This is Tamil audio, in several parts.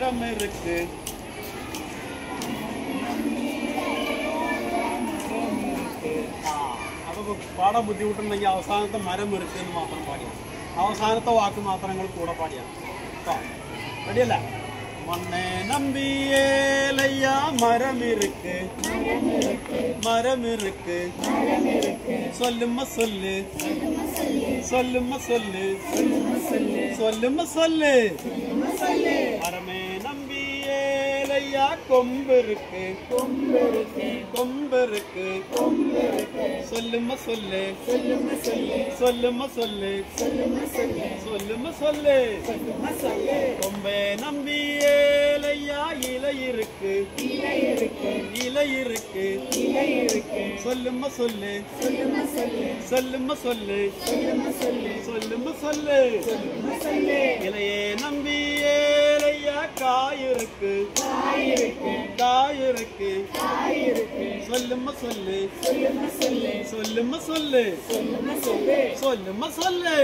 இருக்கு അതൊക്കെ പാടാൻ ബുദ്ധിമുട്ടുണ്ടെങ്കിൽ അവസാനത്തെ മരം ഇറുക്കെന്ന് മാത്രം പാടിയാൽ അവസാനത്തെ വാക്ക് മാത്രം നിങ്ങൾ കൂടെ പാടിയാൽ കേട്ടോ റെഡിയല്ല മണ്ണേ നമ്പിയേലയ്യ മരം ഇറുക്ക് சொல்லும்ம சொல்லு சொல்லும்ம சொல்லு சொல்லும்ம சொல்லு மரமே நம்பியேலையா கொம்பு இருக்கு சொல்லும்ம சொல்லு சொல்லும்ம சொல்லு சொல்லும்ம சொல்லு கொம்பே நம்பியேலையா இலை இருக்கு சொல்லும்ம சொல்லு சொல்லும்ம சொல்லு சொல்லும்ம சொல்லு இலையே நம்பியேலையா காய் இருக்கு சொல்லும்ம சொல்லு சொல்லும்ம சொல்லு சொல்லும்ம சொல்லு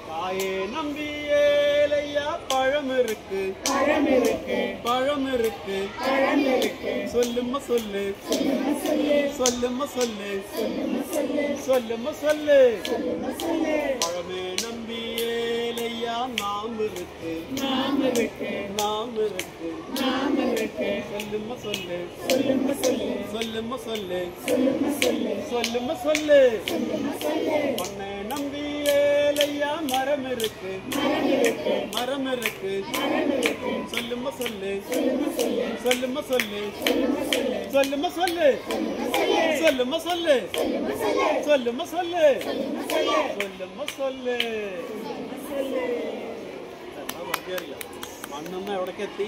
காயே நம்பியேலையா பழம் இருக்கு சொல்லும்ம சொல்லு சொல்லும்ம சொல்லு சொல்லும்ம சொல்லு பழமே நம்பியேலையா நாம் இருக்கு சொல்லும்ம சொல்லு சொல்லும்ம சொல்லு சொல்லும்ம சொல்லு பொண்ணே நம்பியேலையா மரம் இருக்கு சொல்லும்ம சொல்லு சொல்லும்ம சொல்லு சொல்லும்ம சொல்லு சொல்லும்ம சொல்லு சொல்லும்ம சொல்லு சொல்லும்ம சொல்லு മണ്ണെന്ന് എവിടേക്കെത്തി